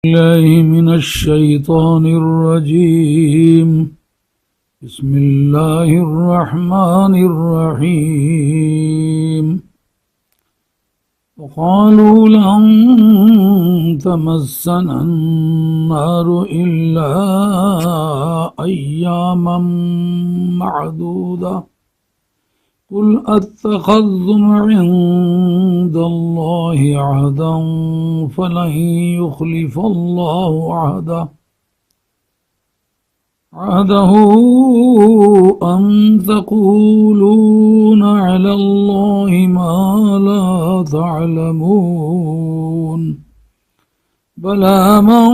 الله من الشيطان الرجيم. بسم الله الرحمن الرحيم. وقالوا لن تمسنا النار إلا أياما معدودة قل أتخذتم عند الله عهدا فلن يخلف الله عهده أم تقولون على الله ما لا تعلمون بلى من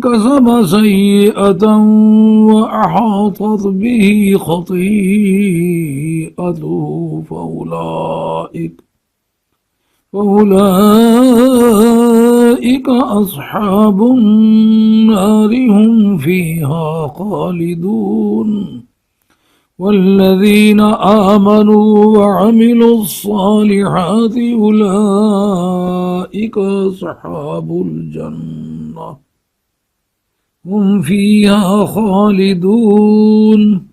كسب سيئة وأحاطت به خطيئته فأولئك أصحاب النار هم فيها خالدون والذين آمنوا وعملوا الصالحات أولئك أصحاب الجنة هم فيها خالدون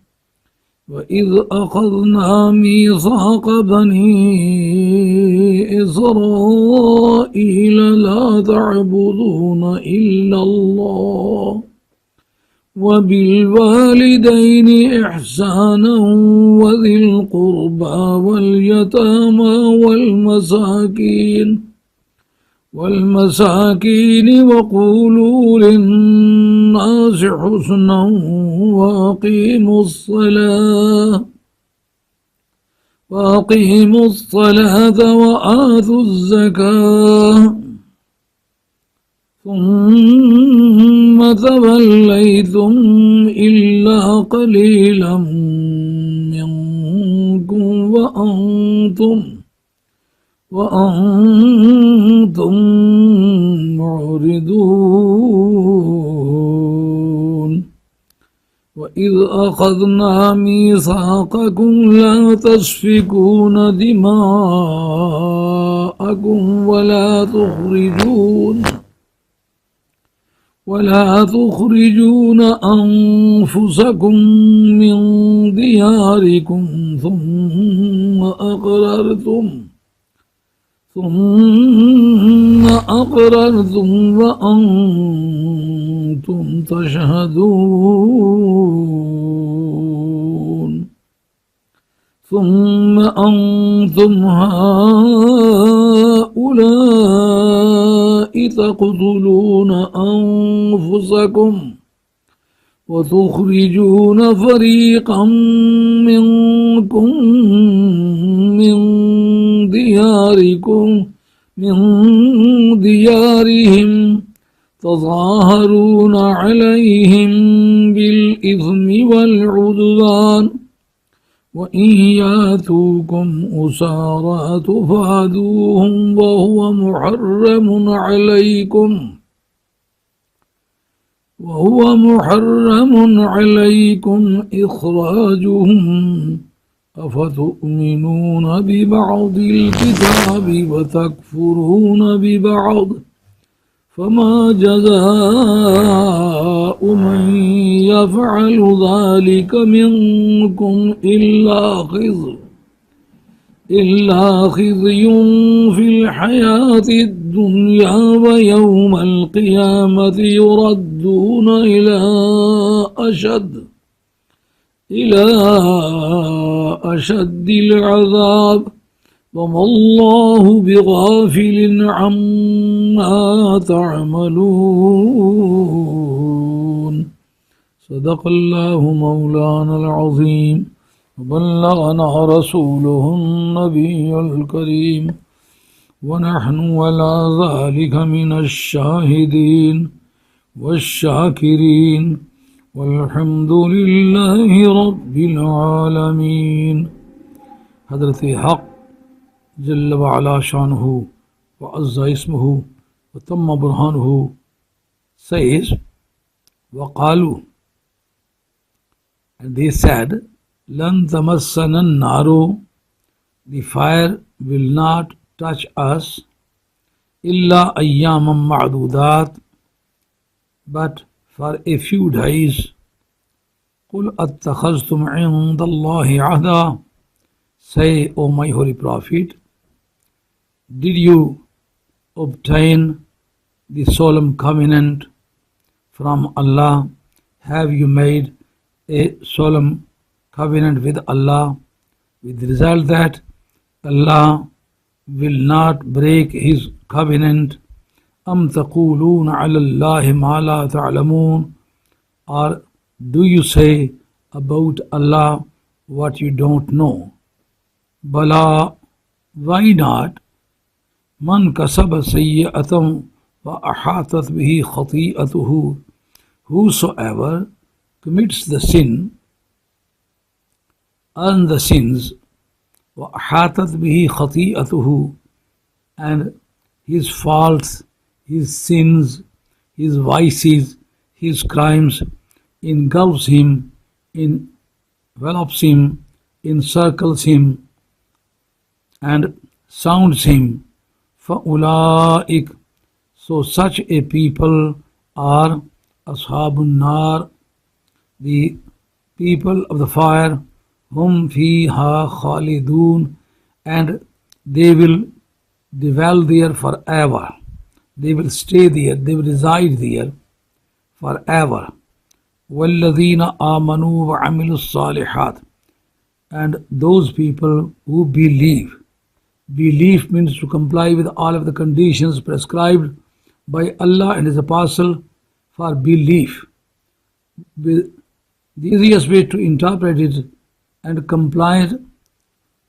وإذ أخذنا ميثاق بني إسرائيل لا تعبدون إلا الله وبالوالدين إحسانا وذي القربى واليتامى والمساكين وقولوا للناس حسنا وأقيموا الصلاة وآتوا الزكاة ثم توليتم إلا قليلا منكم وأنتم معرضون وإذ أخذنا ميثاقكم لا تسفكون دماءكم ولا تخرجون أنفسكم من دياركم ثم أقررتم وأنتم تشهدون ثم أنتم هؤلاء تقتلون أنفسكم وتخرجون فريقا منكم من ديارهم تظاهرون عليهم بالإثم والعدوان وإن ياتوكم أسارى تفادوهم وهو محرم عليكم إخراجهم أفتؤمنون ببعض الكتاب وتكفرون ببعض فما جزاء من يفعل ذلك منكم إلا خزي في الحياة الدنيا ويوم القيامة يردون إلى أشد العذاب وما الله بغافل عما تعملون صدق الله مولانا العظيم وبلغنا رسوله النبي الكريم ونحن على ذلك من الشاهدين والشاكرين والحمد لله رب العالمين. حضرت حق جل وعلا شانه وعز اسمه وتم برهانه says, وقالوا, and they said, لن تمسنا النار, the fire will not touch us, إلا أياما معدودات, but for a few days. قُلْ أَتَّخَذْتُمْ عِنْدَ اللَّهِ عَهْدًا. Say, O my holy Prophet, did you obtain the solemn covenant from Allah? Have you made a solemn covenant with Allah with the result that Allah will not break His covenant? أَمْ تَقُولُونَ عَلَى اللَّهِ مَا لَا تَعْلَمُونَ. Or do you say about Allah what you don't know? Bala, why not? Man kasaba sayyi'atan wa ahatat bihi khati'atuhu. Whosoever commits the sin, earn the sins, wa ahatat bihi khati'atuhu, and his faults, his sins, his vices, his crimes engulfs him, envelops him, encircles him, and sounds him. فَأُولَٰئِكَ. So such a people are Ashabun Nar, the people of the fire, hum fiha khalidun, and they will dwell there forever. They will stay there, they will reside there forever. وَالَّذِينَ آمَنُوا وَعَمِلُوا الصَّالِحَاتِ. And those people who believe. Belief means to comply with all of the conditions prescribed by Allah and His Apostle for belief. The easiest way to interpret it and comply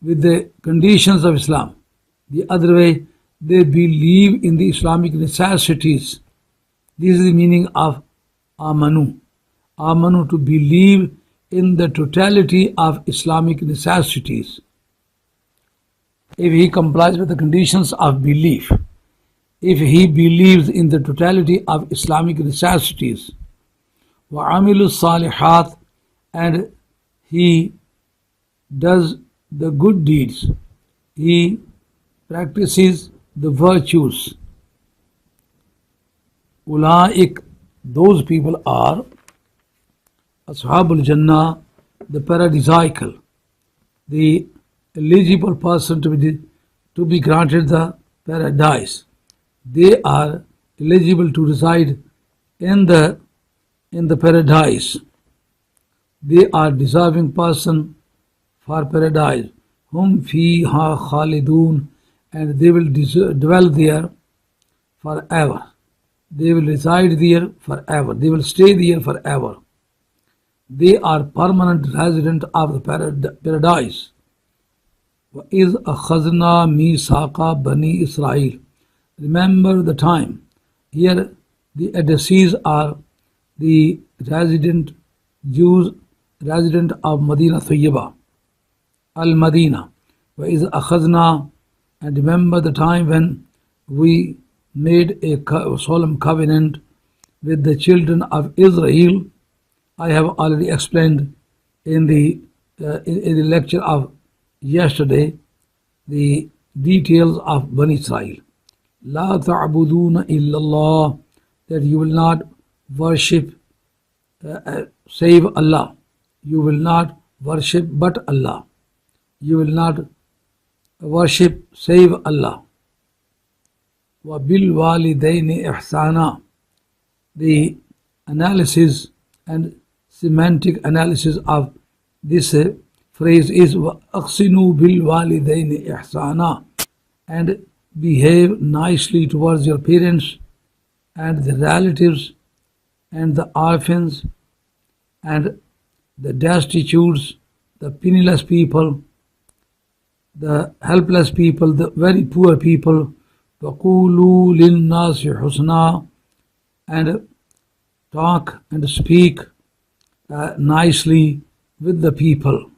with the conditions of Islam. The other way, they believe in the Islamic necessities. This is the meaning of Amanu. Amanu, to believe in the totality of Islamic necessities. If he complies with the conditions of belief, if he believes in the totality of Islamic necessities, وَعَمِلُوا الصَّالِحَاتِ, and he does the good deeds, he practices the virtues, أُولَٰئِكَ, those people are Ashabul Jannah, the paradisiacal, the eligible person to be granted the paradise. They are eligible to reside in the paradise. They are deserving person for paradise. Hum fiha khalidun, and they will dwell there forever. They will reside there forever. They will stay there forever. They are permanent resident of the paradise. وَإِذْ أَخَذْنَا مِيثَاقَ بَنِي إِسْرَائِيلَ. Remember the time. Here the addressees are the resident Jews, resident of Medina Thayyibah, Al-Madina. وَإِذْ أَخَذْنَا, and remember the time when we made a solemn covenant with the children of Israel. I have already explained in the lecture of yesterday the details of Bani Israel. La ta'buduna illallah, that you will not worship save Allah. You will not worship but Allah. You will not worship save Allah. Wa bil walidaini ihsana. The analysis and semantic analysis of this phrase is وَأَقْسِنُوا بِالْوَالِدَيْنِ إِحْسَانًا, and behave nicely towards your parents and the relatives and the orphans and the destitutes, the penniless people, the helpless people, the very poor people. وَقُولُوا لِلنَّاسِ حُسْنًا, and talk and speak nicely with the people.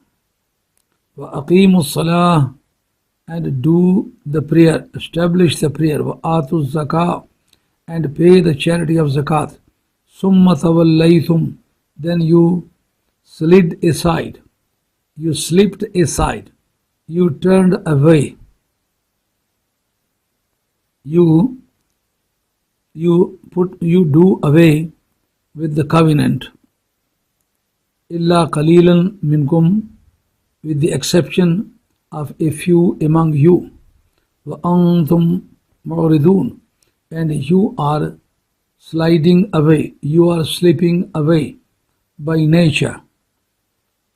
وَأَقِيمُوا الصَّلَاةَ, and do the prayer, establish the prayer. وَآتُوا الزَّكَاةَ, and pay the charity of zakat. ثُمَّ تَوَلَّيْتُمْ, then you slid aside, you slipped aside, you turned away, you do away with the covenant. Illa qalilan minkum, with the exception of a few among you. Wa antum mu'ridun, and you are sliding away, you are slipping away by nature.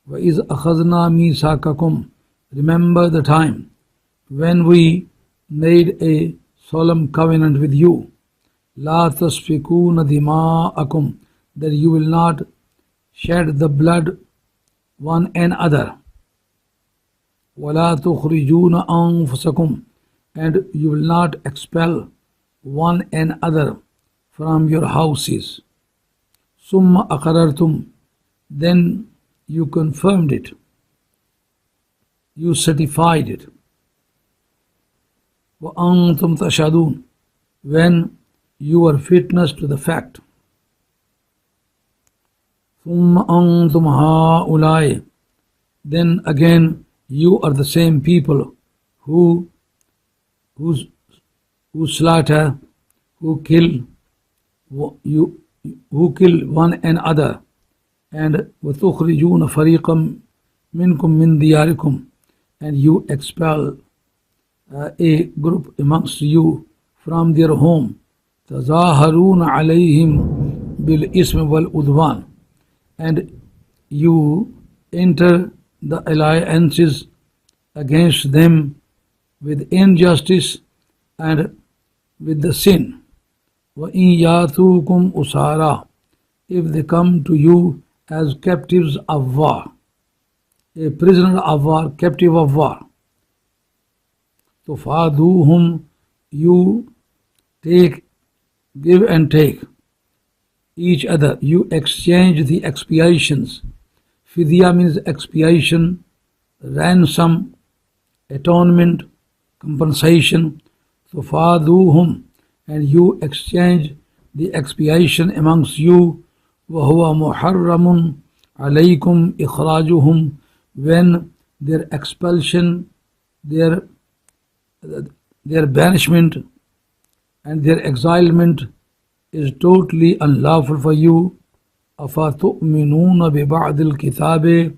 Wa iz akhadna misakakum, remember the time when we made a solemn covenant with you. La tasfikuna dima'akum, that you will not shed the blood one another. Wala tukhrijuna anfusakum, and you will not expel one another from your houses. Summa aqarartum, then you confirmed it, you certified it. Wa antum tashhadun, when you were witness to the fact. Thumma antum haulai, then again you are the same people who slaughter, who kill one another, and وَتُخْرِجُونَ فَرِيقًا مِنْكُمْ مِنْ دِيَارِكُمْ, and you expel a group amongst you from their home. تَظَاهَرُونَ عَلَيْهِمْ بِالْإِسْمِ وَالْعُدْوَانِ, and you enter the alliances against them with injustice and with the sin. وَإِنْ يَأْتُوكُمْ أُسَارَى, if they come to you as captives of war, a prisoner of war, captive of war. تُفَادُوهُمْ, you take, give and take each other, you exchange the expiations. Fidya means expiation, ransom, atonement, compensation. تُفَادُوهُمْ, and you exchange the expiation amongst you. وَهُوَ مُحَرَّمٌ عَلَيْكُمْ إِخْرَاجُهُمْ, when their expulsion, their banishment and their exilement is totally unlawful for you. أَفَتُؤْمِنُونَ بِبَعْضِ الْكِتَابِ,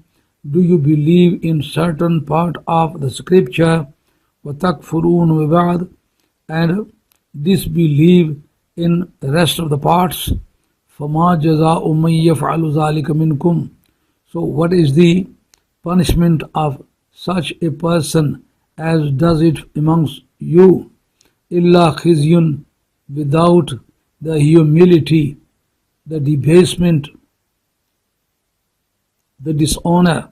do you believe in certain part of the scripture? وَتَكْفُرُونَ بِبَعْضِ, and disbelieve in the rest of the parts. فَمَا جَزَاءُ مَنْ يَفْعَلُ ذَلِكَ مِنْكُمْ, so what is the punishment of such a person as does it amongst you? إِلَّا خِزْيٌ, without the humility, the debasement, the dishonor,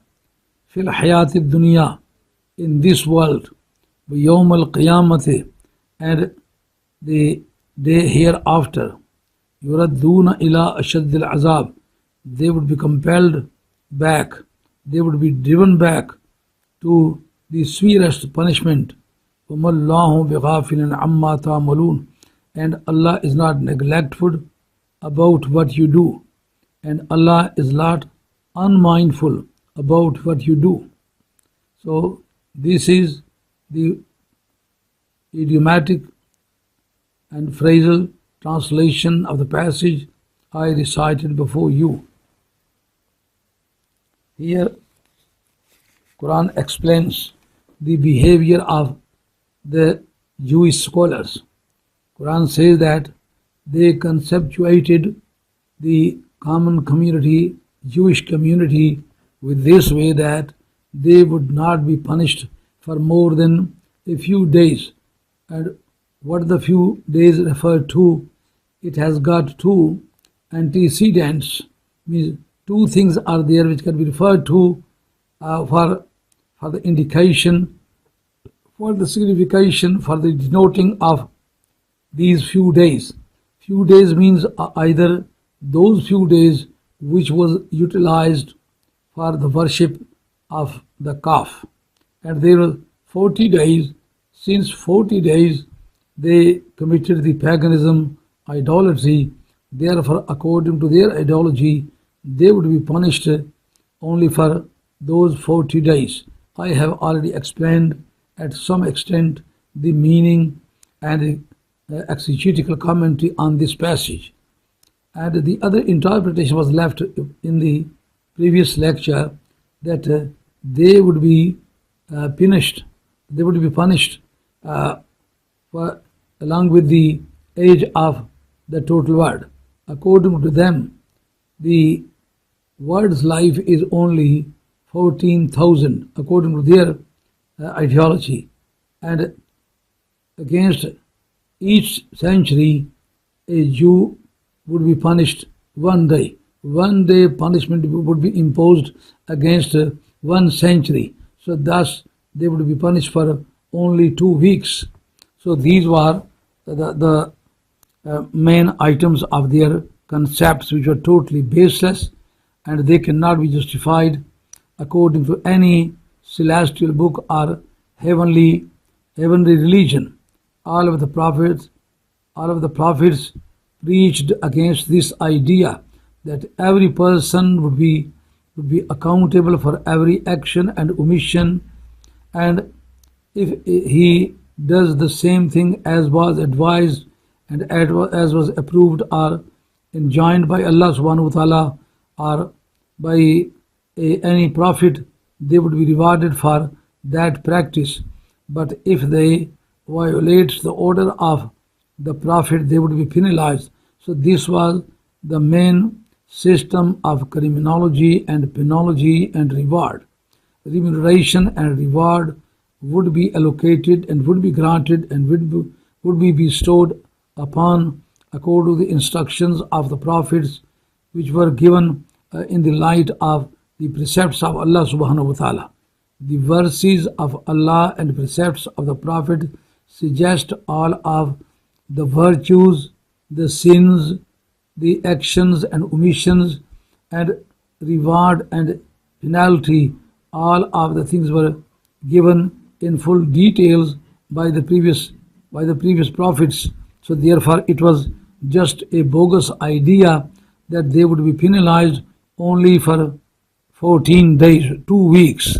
فِي الْحَيَاةِ الدُّنْيَا, in this world, وَيَوْمَ الْقِيَامَةِ, and the day hereafter. يُرَدُّونَ إِلَىٰ أَشَدِّ الْعَذَابِ, they would be compelled back, they would be driven back to the severest punishment. وَمَا اللَّهُ بِغَافِلٍ عَمَّا تَعْمَلُونَ, and Allah is not neglectful about what you do, and Allah is not unmindful about what you do. So this is the idiomatic and phrasal translation of the passage I recited before you. Here Quran explains the behavior of the Jewish scholars. Quran says that they conceptuated the common community, Jewish community, with this way that they would not be punished for more than a few days. And what the few days refer to, it has got two antecedents, means two things are there which can be referred to for the indication, for the signification, for the denoting of these few days. Few days means either those few days which was utilized for the worship of the calf, and there were 40 days. Since 40 days they committed the paganism, idolatry, therefore according to their ideology they would be punished only for those 40 days. I have already explained at some extent the meaning and exegetical commentary on this passage. And the other interpretation was left in the previous lecture, that they would be punished. They would be punished for, along with the age of the total world. According to them, the world's life is only 14,000, according to their ideology. And against each century, a Jew would be punished one day. One day punishment would be imposed against 1 century. So thus they would be punished for only 2 weeks. So these were the main items of their concepts, which were totally baseless, and they cannot be justified according to any celestial book or heavenly religion. All of the prophets preached against this idea that every person would be accountable for every action and omission, and if he does the same thing as was advised and as was approved or enjoined by Allah subhanahu wa ta'ala or by any prophet, they would be rewarded for that practice. But if they violate the order of the prophet, they would be penalized. So this was the main system of criminology and penology and reward. Remuneration and reward would be allocated and would be granted and would be bestowed upon according to the instructions of the prophets, which were given in the light of the precepts of Allah subhanahu wa ta'ala. The verses of Allah and precepts of the prophet suggest all of the virtues, the sins, the actions and omissions, and reward and penalty. All of the things were given in full details by the previous prophets. So therefore it was just a bogus idea that they would be penalized only for 14 days, 2 weeks.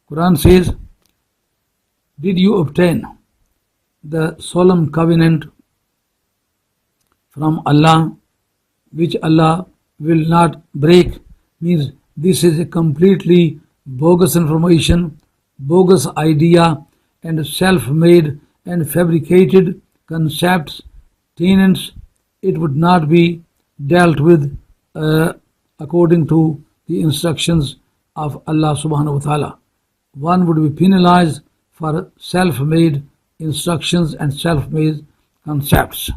Quran says, did you obtain the solemn covenant from Allah, which Allah will not break? Means this is a completely bogus information, bogus idea, and self-made and fabricated concepts, tenets. It would not be dealt with according to the instructions of Allah subhanahu wa ta'ala. One would be penalized for self-made instructions and self-made concepts.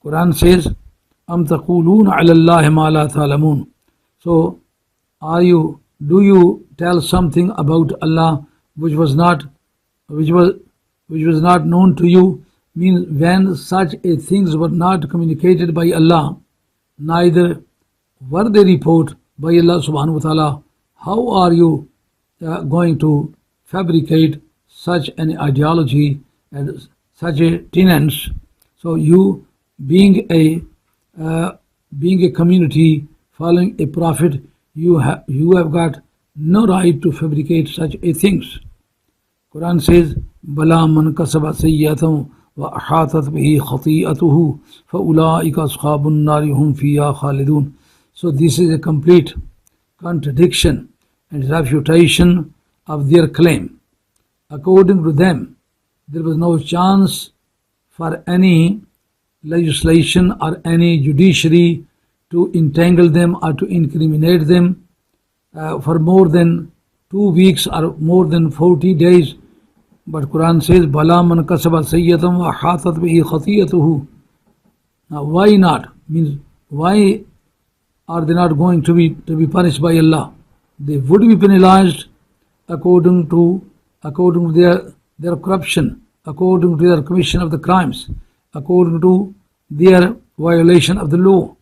Quran says, Am taquluna ala Allahi ma la ta'lamun. So do you tell something about Allah which was not known to you? Means when such a things were not communicated by Allah, neither were they reported by Allah subhanahu wa ta'ala, how are you going to fabricate such an ideology and such a tenets? So you, being a community following a prophet, you have got no right to fabricate such a things. Quran says, Bala man kasaba sayyatam wa ahatat bihi khati'atuhu fa ulaika ashabun nari hum fiha khalidun. So this is a complete contradiction and refutation of their claim. According to them, there was no chance for any legislation or any judiciary to entangle them or to incriminate them for more than 2 weeks or more than 40 days. But Quran says, Bala man kasaba sayyatam wa hatat bihi khati'atuhu. Now why not? Means why are they not going to be punished by Allah? They would be penalized according to their corruption, according to their commission of the crimes, according to their violation of the law.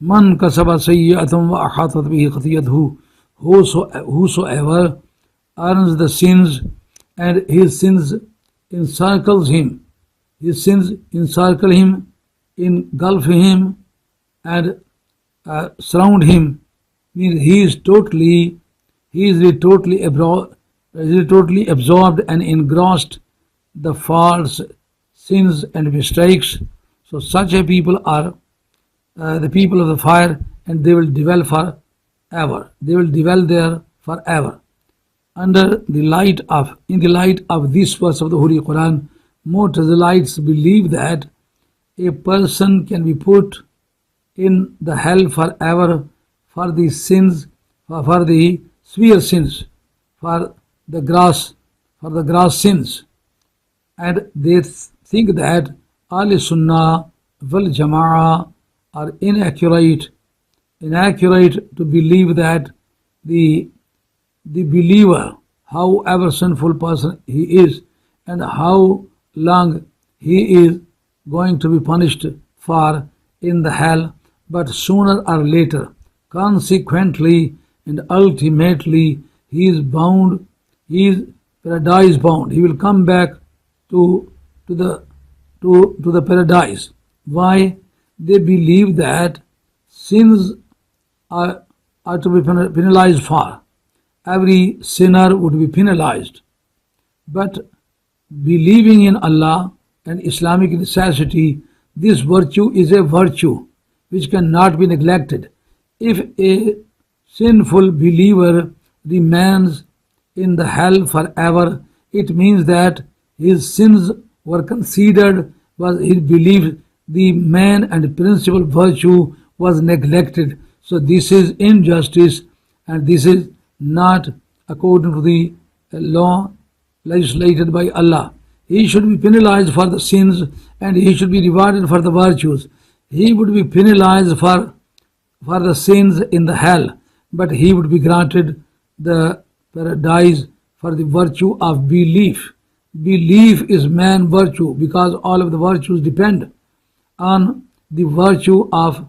Man kasaba sayyatam wa ahatat bihi khati'atuhu. Whosoever earns the sins and his sins encircles him, engulf him and surround him, means he is totally absorbed and engrossed the faults, sins and mistakes. So such a people are the people of the fire, and they will dwell forever. They will dwell there forever. In the light of this verse of the Holy Quran, Mu'tazilites believe that a person can be put in the hell forever for the sins, for the severe sins, for the gross sins, and they think that Ahl Sunnah wal Jama'ah are inaccurate to believe that the believer, however sinful person he is, and how long he is going to be punished for in the hell, but sooner or later, consequently and ultimately, he is bound, he is paradise bound. He will come back to the paradise. Why? They believe that sins are to be penalized for. Every sinner would be penalized. But believing in Allah and Islamic necessity, this virtue is a virtue which cannot be neglected. If a sinful believer remains in the hell forever, it means that his sins were considered, but he believed the main and principal virtue was neglected. So this is injustice, and this is not according to the law legislated by Allah. He should be penalized for the sins, and he should be rewarded for the virtues. He would be penalized for the sins in the hell, but he would be granted the paradise for the virtue of belief. Belief is man virtue, because all of the virtues depend on the virtue of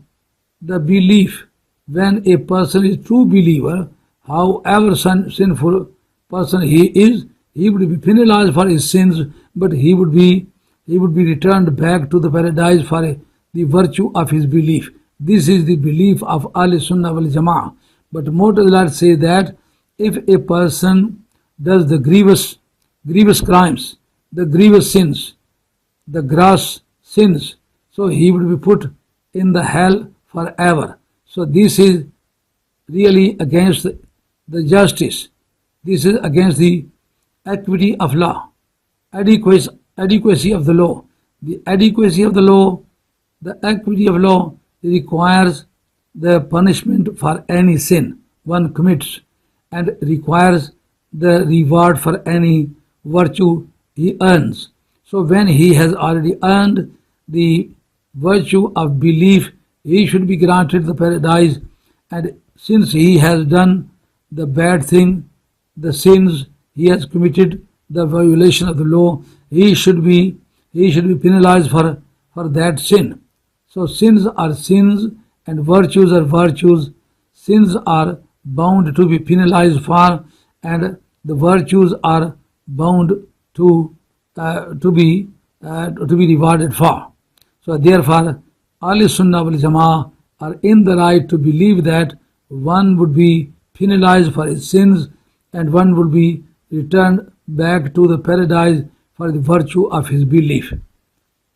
the belief. When a person is true believer, however sinful person he is, he would be penalized for his sins, but he would be returned back to the paradise for the virtue of his belief. This is the belief of Ahl Sunnah wal Jama'ah. But Mu'tazilites say that if a person does the grievous crimes, the grievous sins, the gross sins, so he would be put in the hell forever. So this is really against the justice. This is against the equity of law, adequacy of the law. The adequacy of the law, the equity of law requires the punishment for any sin one commits, and requires the reward for any virtue he earns. So when he has already earned the virtue of belief, he should be granted the paradise, and since he has done the bad thing, the sins he has committed, the violation of the law, he should be penalized for that sin. So sins are sins and virtues are virtues. Sins are bound to be penalized for, and the virtues are bound to be rewarded for. So therefore, Ahl Sunnah wal Jama'ah are in the right to believe that one would be penalized for his sins, and one would be returned back to the paradise for the virtue of his belief.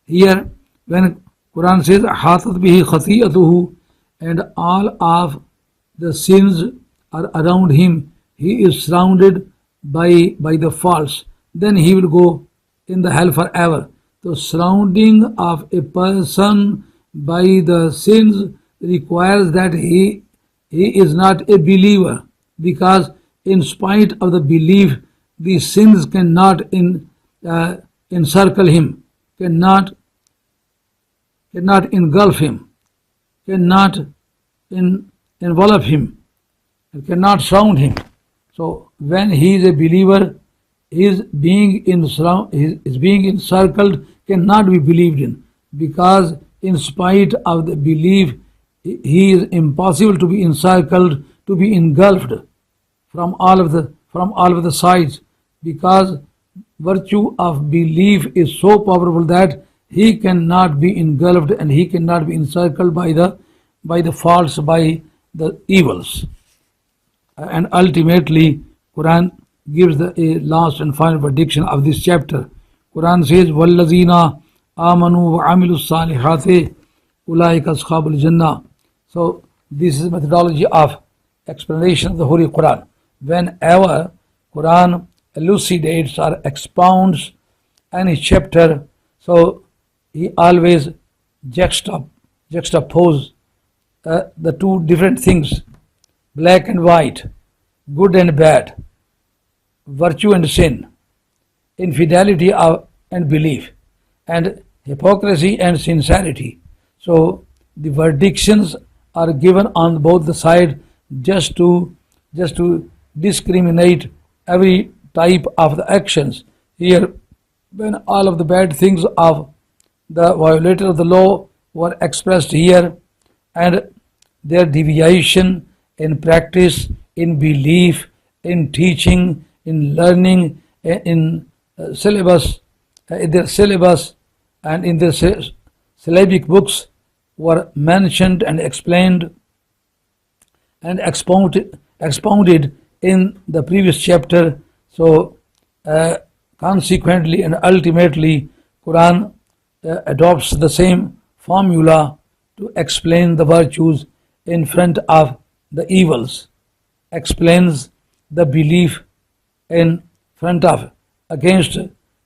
Here, when Quran says, "Hatat bihi khati'atuhu," and all of the sins are around him, he is surrounded by the faults, then he will go in the hell forever. The surrounding of a person by the sins requires that he is not a believer, because in spite of the belief, the sins cannot encircle him, cannot engulf him, cannot envelop him, and cannot surround him. So when he is a believer, his being encircled cannot be believed in, because in spite of the belief, he is impossible to be encircled, to be engulfed from all of the sides, because virtue of belief is so powerful that he cannot be engulfed and he cannot be encircled by the faults, by the evils. And ultimately, Quran gives a last and final prediction of this chapter. Quran says, "Wallazina amanu wa amilu salihati Ulaika ashabul jannah. So this is methodology of explanation of the Holy Quran. Whenever Quran elucidates or expounds any chapter, so he always juxtapose the two different things, black and white, good and bad, virtue and sin, infidelity and belief, and hypocrisy and sincerity. So the verdictions are given on both the side just to discriminate every type of the actions. Here, when all of the bad things of the violator of the law were expressed here, and their deviation in practice, in belief, in teaching, in learning, in syllabus, in their syllabus and in their syllabic books were mentioned and explained and expounded in the previous chapter. So consequently and ultimately, Quran adopts the same formula to explain the virtues in front of the evils, explains the belief in front of, against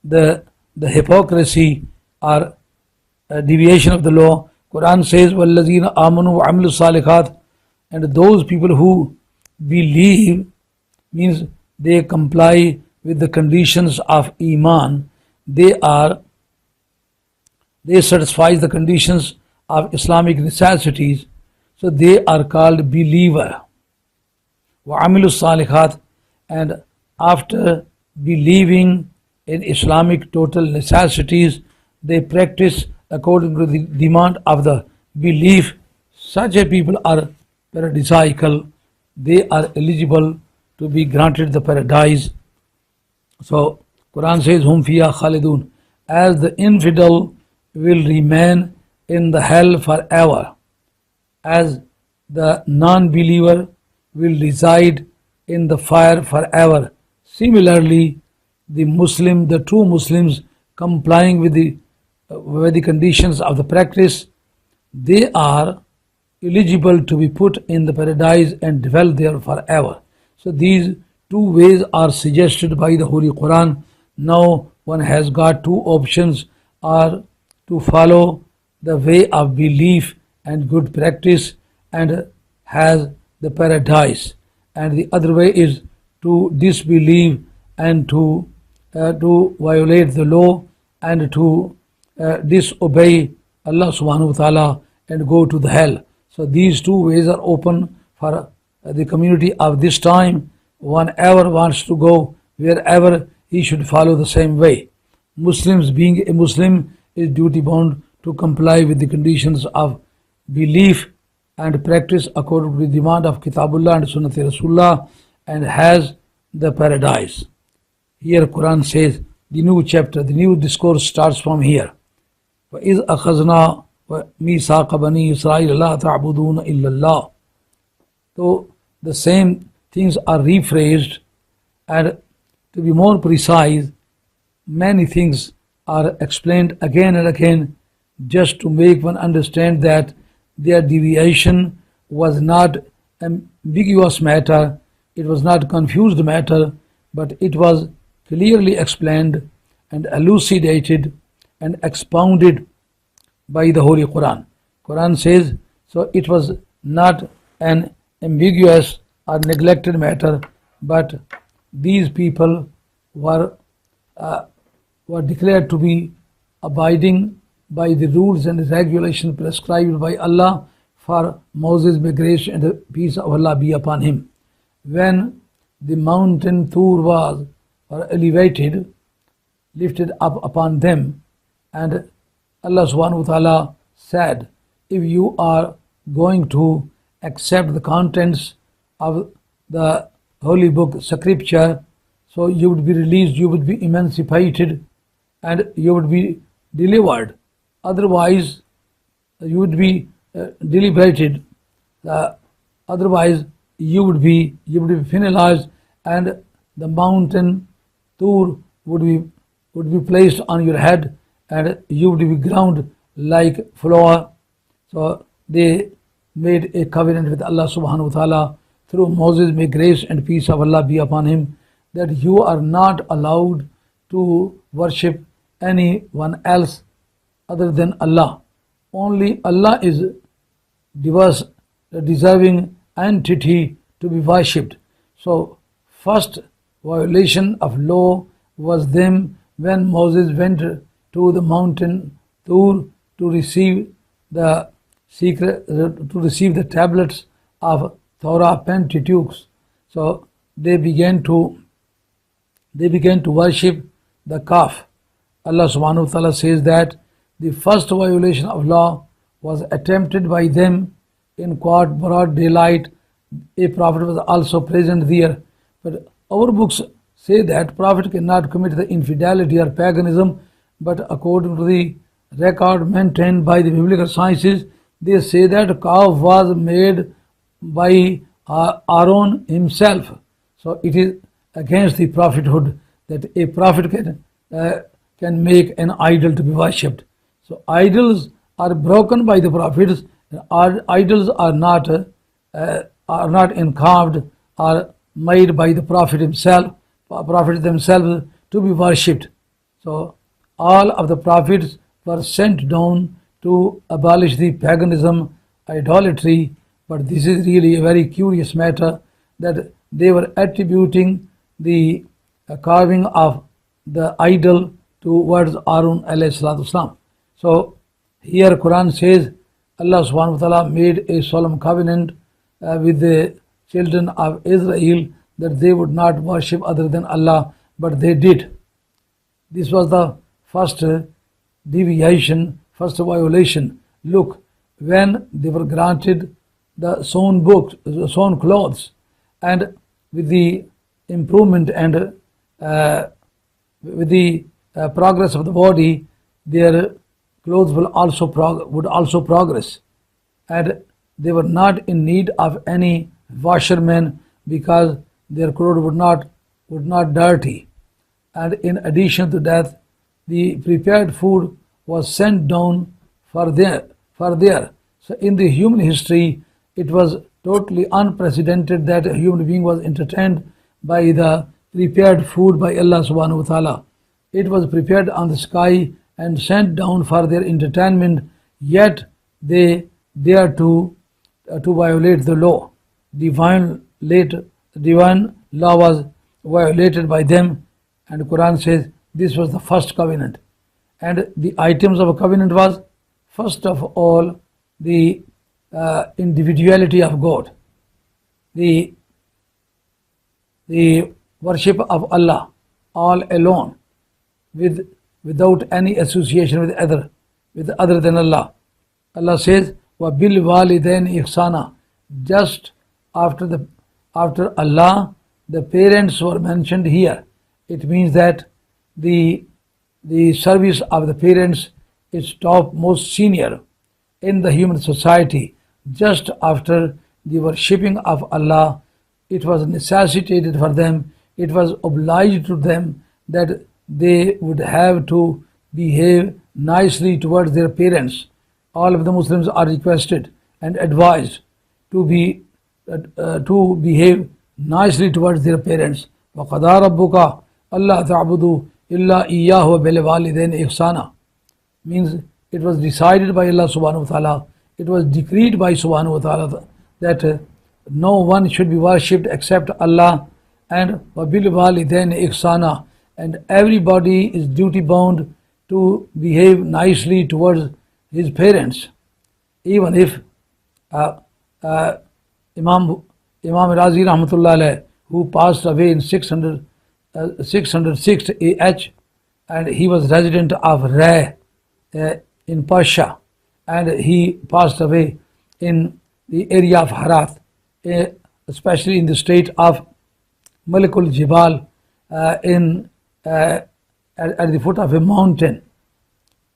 the hypocrisy or deviation of the law. Quran says, وَالَّذِينَ آمَنُوا وَعَمِلُوا الصَّالِحَاتِ, and those people who believe, means they comply with the conditions of Iman, they satisfy the conditions of Islamic necessities, so they are called believer. وَعَمِلُوا الصَّالِحَاتِ, and after believing in Islamic total necessities, they practice according to the demand of the belief. Such a people are paradisiacal, they are eligible to be granted the paradise. So Quran says, Hum fiya khalidun, as the infidel will remain in the hell forever, as the non-believer will reside in the fire forever. Similarly, the true Muslims complying with the conditions of the practice, they are eligible to be put in the paradise and dwell there forever. So these two ways are suggested by the Holy Quran. Now one has got two options, are to follow the way of belief and good practice and has the paradise, and the other way is to disbelieve and to violate the law and to disobey Allah subhanahu wa ta'ala and go to the hell. So these two ways are open for the community of this time. One ever wants to go wherever, he should follow the same way. Muslims, being a Muslim, is duty bound to comply with the conditions of belief and practice according to the demand of Kitabullah and Sunnat Rasulullah, and has the paradise. Here Quran says, the new chapter, the new discourse starts from here. وَإِذْ أَخَذْنَا مِيثَاقَ بَنِي إِسْرَائِيلَ لَا تَعْبُدُونَ إِلَّا اللَّهِ. So the same things are rephrased, and to be more precise, many things are explained again and again, just to make one understand that their deviation was not ambiguous matter, it was not confused matter, but it was clearly explained and elucidated and expounded by the Holy Quran. Quran says, so it was not an ambiguous or neglected matter, but these people were declared to be abiding by the rules and regulations prescribed by Allah for Moses, may grace and the peace of Allah be upon him. When the mountain Tur was elevated, lifted up upon them, and Allah subhanahu wa ta'ala said, if you are going to accept the contents of the holy book, scripture, so you would be released, you would be emancipated, and you would be delivered. Otherwise, you would be deliberated. Otherwise, you would be penalized, and the mountain Tur would be placed on your head, and you would be ground like flour. So they made a covenant with Allah subhanahu wa ta'ala through Moses, may grace and peace of Allah be upon him, that you are not allowed to worship anyone else other than Allah. Only Allah is diverse, deserving entity to be worshipped. So first violation of law was them when Moses went to the mountain Tur to receive the tablets of Torah Pentateuch. So they began to worship the calf. Allah subhanahu wa ta'ala says that the first violation of law was attempted by them in quite broad daylight. A prophet was also present there. But our books say that prophet cannot commit the infidelity or paganism, but according to the record maintained by the biblical sciences, they say that calf was made by Aaron himself. So it is against the prophethood that a prophet can make an idol to be worshipped. So idols are broken by the prophets. Idols are not carved or made by the prophet himself, prophets themselves to be worshipped. So all of the prophets were sent down to abolish the paganism, idolatry, but this is really a very curious matter that they were attributing the carving of the idol towards Aaron alayhi salatu wasalam. So here Quran says Allah subhanahu wa ta'ala made a solemn covenant with the children of Israel that they would not worship other than Allah, but they did. This was the first deviation, first violation. Look, when they were granted the sewn clothes, and with the improvement and with the progress of the body, their clothes would also progress, and they were not in need of any washermen because their clothes would not dirty. And in addition to that, the prepared food was sent down for there. So in the human history, it was totally unprecedented that a human being was entertained by the prepared food by Allah subhanahu wa ta'ala. It was prepared on the sky and sent down for their entertainment, yet they dare to violate the law. Divine law was violated by them, and the Quran says this was the first covenant. And the items of a covenant was, first of all, the individuality of God, the worship of Allah all alone, without any association with other than Allah. Allah says, وَبِالْ وَالِدَيْنِ إِحْسَانًا. Just after Allah, the parents were mentioned here. It means that the service of the parents is topmost senior in the human society. Just after the worshipping of Allah, it was necessitated for them, it was obliged to them that they would have to behave nicely towards their parents. All of the Muslims are requested and advised to behave nicely towards their parents. وَقَضَى رَبُّكَ أَلَّا تَعْبُدُوا إِلَّا إِيَّاهُ وَبِالْوَالِدَيْنِ إِحْسَانًا. Means it was decided by Allah subhanahu wa ta'ala, it was decreed by subhanahu wa ta'ala that no one should be worshipped except Allah, and وَبِالْوَالِدَيْنِ إِحْسَانًا, and everybody is duty bound to behave nicely towards his parents. Even if Imam Razi Rahmatullah alayh, who passed away in 606 AH, and he was resident of Ray in Persia, and he passed away in the area of Harat, especially in the state of Malikul Jibal, at the foot of a mountain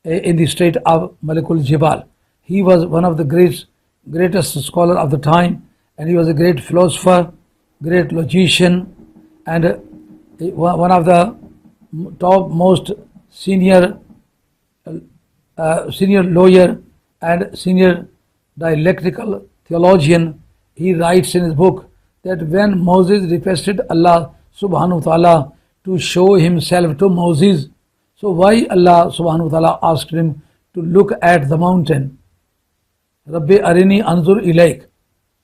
in the state of Malikul Jibal. He was one of the greatest scholar of the time, and he was a great philosopher, great logician, and one of the topmost senior lawyer and senior dialectical theologian, he writes in his book that when Moses requested Allah subhanahu wa ta'ala to show himself to Moses, so why Allah subhanahu wa ta'ala asked him to look at the mountain? Rabbi Arini Anzur Ilaik.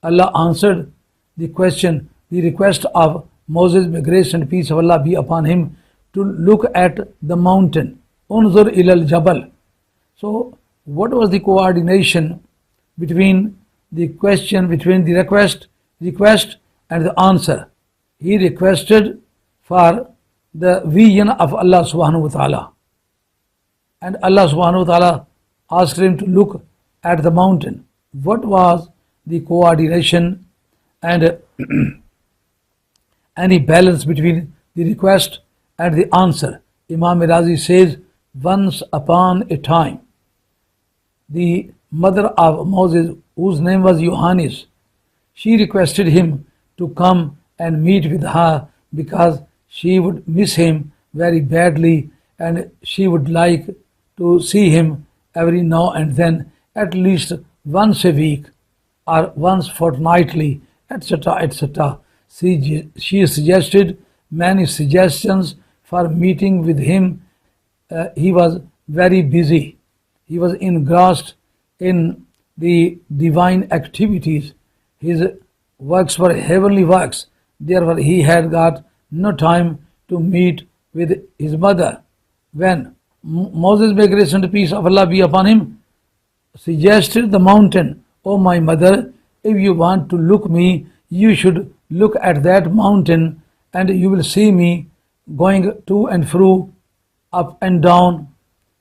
Allah answered the question, the request of Moses, may grace and peace of Allah be upon him, to look at the mountain. Unzur ilal Jabal. So, what was the coordination between the question, between the request and the answer? He requested for the vision of Allah subhanahu wa ta'ala. And Allah subhanahu wa ta'ala asked him to look at the mountain. What was the coordination and any balance between the request and the answer? Imam Razi says, once upon a time, the mother of Moses, whose name was Yohannes, she requested him to come and meet with her because she would miss him very badly and she would like to see him every now and then, at least once a week or once fortnightly, etc. etc. She suggested many suggestions for meeting with him. He was very busy. He was engrossed in the divine activities. His works were heavenly works. Therefore, he had got no time to meet with his mother. When Moses, may grace and peace of Allah be upon him, suggested the mountain, "Oh my mother, if you want to look me, you should look at that mountain and you will see me going to and fro, up and down,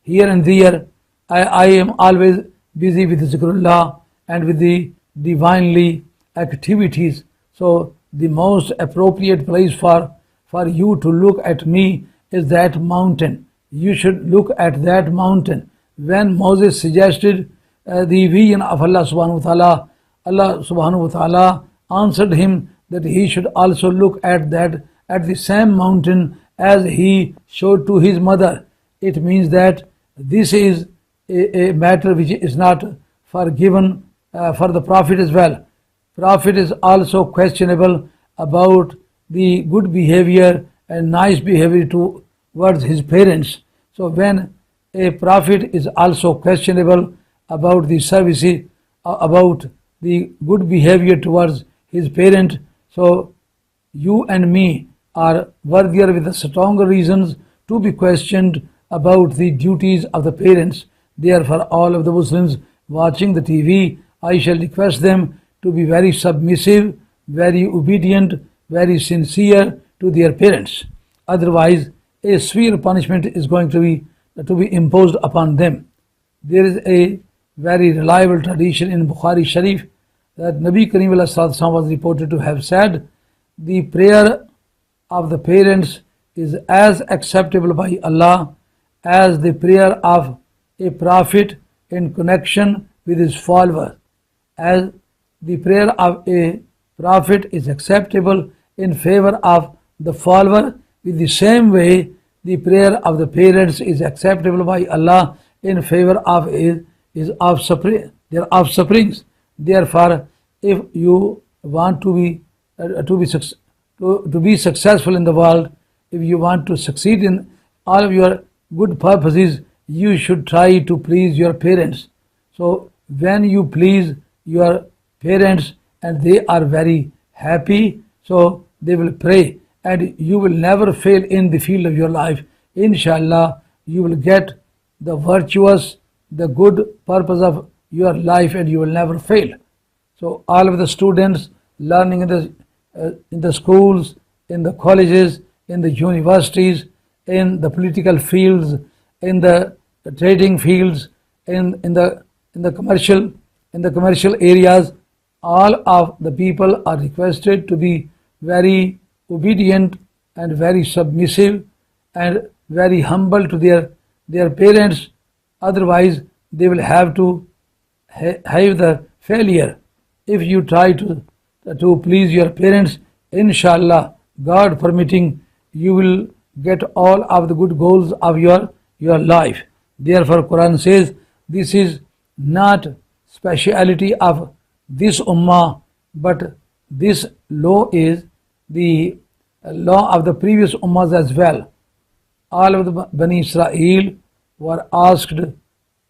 here and there. I am always busy with zikrullah and with the divinely activities. So the most appropriate place for you to look at me is that mountain. You should look at that mountain." When Moses suggested the vision of Allah subhanahu wa ta'ala, Allah subhanahu wa ta'ala answered him that he should also look at the same mountain as he showed to his mother. It means that this is a matter which is not forgiven for the Prophet as well. Prophet is also questionable about the good behavior and nice behavior towards his parents. So when a Prophet is also questionable about the services, about the good behavior towards his parent, so you and me are worthier with the stronger reasons to be questioned about the duties of the parents. Therefore, all of the Muslims watching the TV, I shall request them to be very submissive, very obedient, very sincere to their parents. Otherwise, a severe punishment is going to be imposed upon them. There is a very reliable tradition in Bukhari Sharif that Nabi Kareem was reported to have said, "The prayer of the parents is as acceptable by Allah as the prayer of a prophet in connection with his followers. As the prayer of a prophet is acceptable in favor of the follower, with the same way the prayer of the parents is acceptable by Allah in favor of his offsprings. Therefore, if you want to be successful in the world, if you want to succeed in all of your good purposes, you should try to please your parents. So when you please your parents and they are very happy, so they will pray and you will never fail in the field of your life. Inshallah, you will get the virtuous, the good purpose of your life and you will never fail. So all of the students learning in the schools, in the colleges, in the universities, in the political fields, in the trading fields, in the commercial areas, all of the people are requested to be very obedient and very submissive and very humble to their parents. Otherwise, they will have to have the failure. If you try to please your parents, inshallah, God permitting, you will get all of the good goals of your life. Therefore, Quran says this is not speciality of this ummah, but this law is the law of the previous ummahs as well. All of the Bani Israel were asked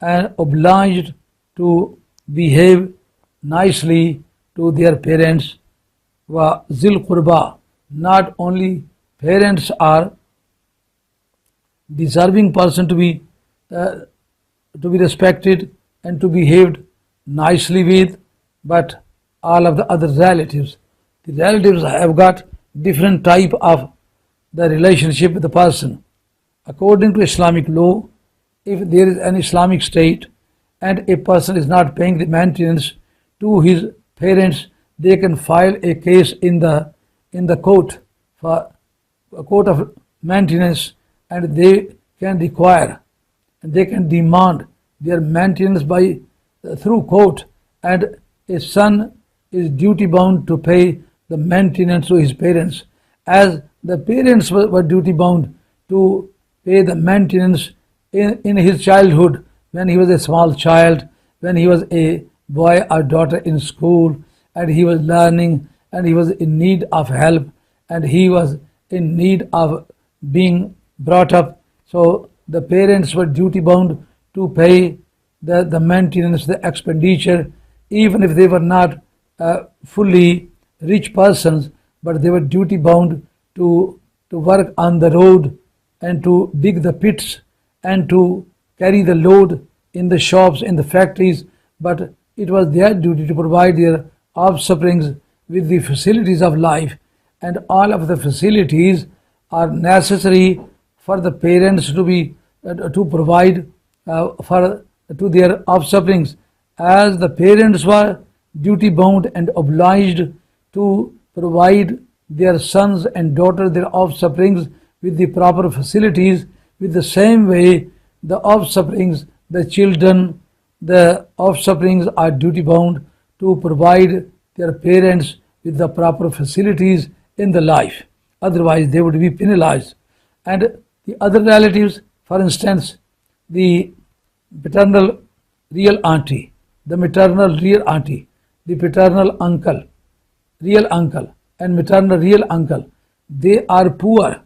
and obliged to behave nicely to their parents. Wa zil qurba, not only parents are deserving person to be respected and to be behaved nicely with, but all of the other relatives. The relatives have got different type of the relationship with the person. According to Islamic law, if there is an Islamic state and a person is not paying the maintenance to his parents, they can file a case in the court for a court of maintenance, and they can require and they can demand their maintenance by through court, and a son is duty bound to pay the maintenance to his parents, as the parents were duty bound to pay the maintenance in his childhood, when he was a small child, when he was a boy or daughter in school, and he was learning, and he was in need of help, and he was in need of being brought up. So the parents were duty bound to pay the maintenance, the expenditure, even if they were not fully rich persons, but they were duty bound to work on the road and to dig the pits and to carry the load in the shops, in the factories, but it was their duty to provide their offsprings with the facilities of life, and all of the facilities are necessary for the parents to be to provide to their offsprings, as the parents were duty bound and obliged to provide their sons and daughters, their offsprings, with the proper facilities. With the same way, the offsprings, the children, the offsprings are duty bound to provide their parents with the proper facilities in the life, otherwise they would be penalized. And the other relatives, for instance, the paternal real auntie, the maternal real auntie, the paternal uncle, real uncle, and maternal real uncle, they are poor,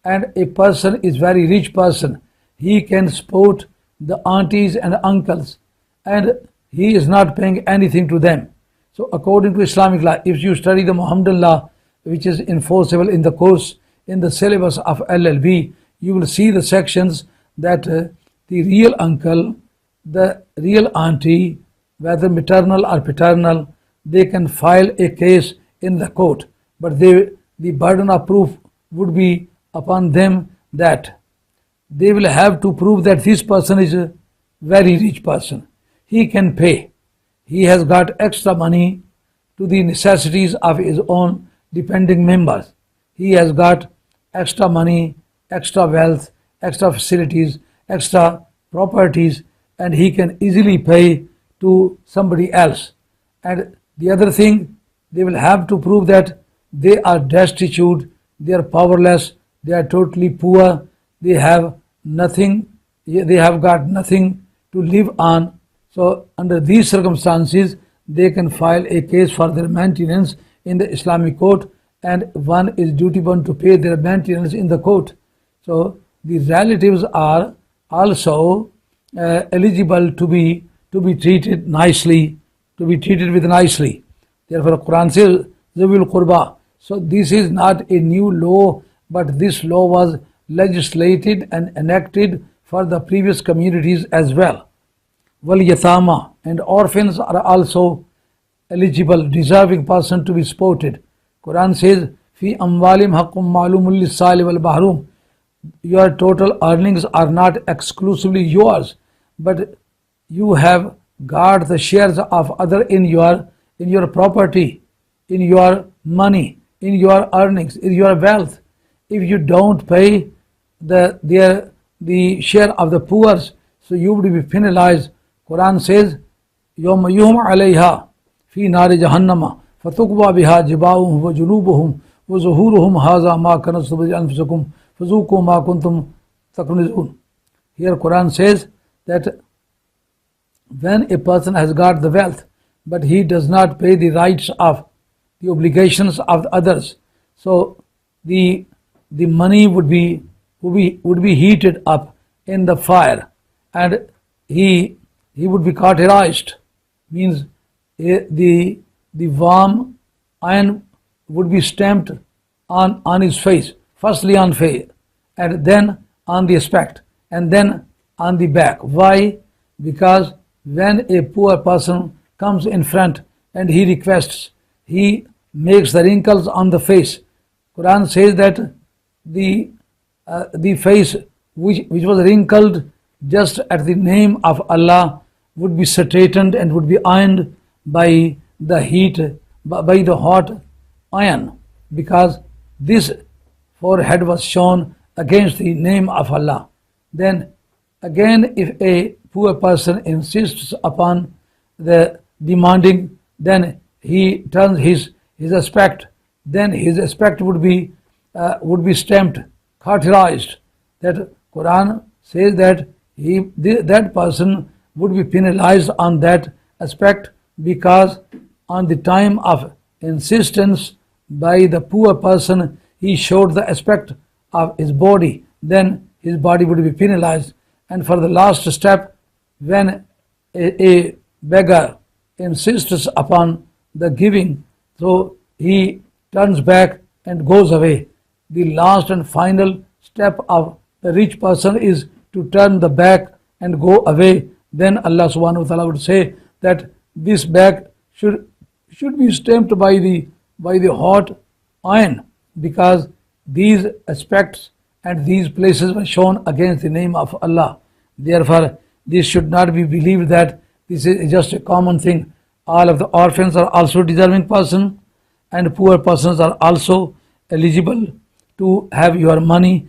and a person is very rich person, he can support the aunties and uncles, and he is not paying anything to them. So according to Islamic law, if you study the Muhammadan law, which is enforceable in the course, in the syllabus of LLB, you will see the sections that the real uncle, the real auntie, whether maternal or paternal, they can file a case in the court, but the burden of proof would be upon them, that they will have to prove that this person is a very rich person. He can pay. He has got extra money to the necessities of his own dependent members. He has got extra money, extra wealth, extra facilities, extra properties, and he can easily pay to somebody else. And the other thing, they will have to prove that they are destitute, they are powerless, they are totally poor, they have nothing, they have got nothing to live on. So under these circumstances, they can file a case for their maintenance in the Islamic court, and one is duty bound to pay their maintenance in the court. So the relatives are also eligible to be treated nicely, to be treated with nicely. Therefore, Quran says, Zawil Qurba. So this is not a new law, but this law was legislated and enacted for the previous communities as well. Wal Yatama, and orphans are also eligible, deserving person to be supported. Quran says, Fi amwalim haqqum ma'lumul lis-sa'ili wal mahrum. Your total earnings are not exclusively yours, but you have got the shares of other in your property, in your money, in your earnings, in your wealth. If you don't pay the share of the poor, so you would be penalized. Quran says, يوم يهم عليها في نار جهنم فتقوى بها جباههم وجنوبهم وظهورهم هذا ما كنزتم لأنفسكم فذوقوا ما كنتم تكنزون. Here Quran says that when a person has got the wealth, but he does not pay the rights of the obligations of the others, so the money would be heated up in the fire, and he would be cauterized, means the warm iron would be stamped on his face, firstly on face, and then on the aspect, and then on the back. Why? Because when a poor person comes in front and he requests, he makes the wrinkles on the face. Quran says that the face which was wrinkled just at the name of Allah would be straightened and would be ironed by the heat, by the hot iron, because this forehead was shown against the name of Allah. Then again, if a poor person insists upon the demanding, then he turns his aspect, then his aspect would be stamped, cauterized. That Quran says that that person would be penalized on that aspect, because on the time of insistence by the poor person, he showed the aspect of his body, then his body would be penalized. And for the last step, when a beggar insists upon the giving, so he turns back and goes away. The last and final step of the rich person is to turn the back and go away. Then Allah subhanahu wa ta'ala would say that this back should be stamped by the hot iron, because these aspects and these places were shown against the name of Allah. Therefore, this should not be believed that this is just a common thing. All of the orphans are also deserving person, and poor persons are also eligible to have your money,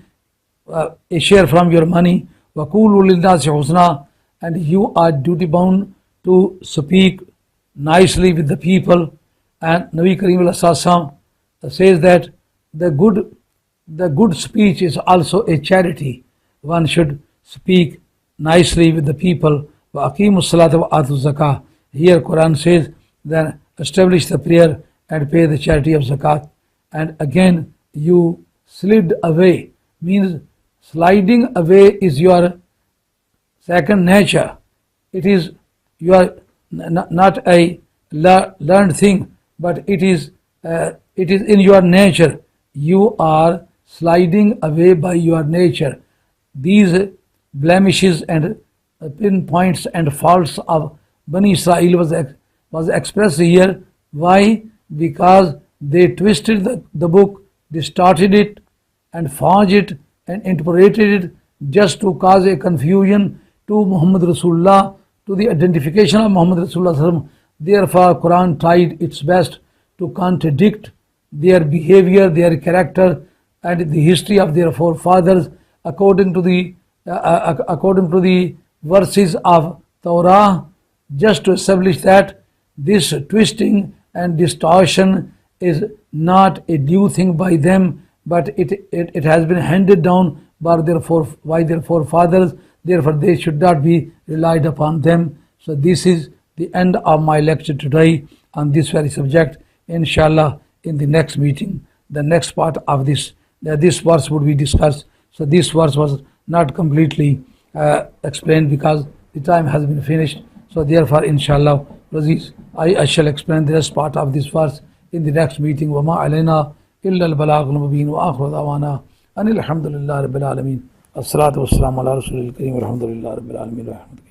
a share from your money. وَقُولُوا لِلنَّاسِ حُسْنًا, and you are duty bound to speak nicely with the people. And Nabi Kareem Sallallahu says that the good speech is also a charity. One should speak nicely with the people. وَأَقِيمُوا الصَّلَاةَ وَآتُوا الزَّكَاةَ. Here Quran says, then establish the prayer and pay the charity of zakat. And again, you slid away, means sliding away is your second nature. It is your not a learned thing, but it is in your nature. You are sliding away by your nature. These blemishes and pinpoints and faults of Bani Israel was expressed here. Why? Because they twisted the book, distorted it and forged it and interpreted it just to cause a confusion to Muhammad Rasulullah, to the identification of Muhammad Rasulullah. Therefore, Quran tried its best to contradict their behavior, their character, and the history of their forefathers according to the verses of Torah, just to establish that this twisting and distortion is not a new thing by them, but it has been handed down by their forefathers. Therefore, they should not be relied upon them. So this is the end of my lecture today on this very subject. Inshallah, in the next meeting, the next part of this verse would be discussed. So this verse was not completely explained because the time has been finished. So therefore, inshallah, I shall explain the rest part of this verse in the next meeting. وَمَا عَلَيْنَا إِلَّا الْبَلَاغُ الْمُبِينُ وَآخِرُ دَعْوَانَا أَنِ الْحَمْدُ لِلَّهِ رَبِّ الْعَالَمِينَ. الصلاة والسلام على رسول الكريم والحمد لله رب العالمين.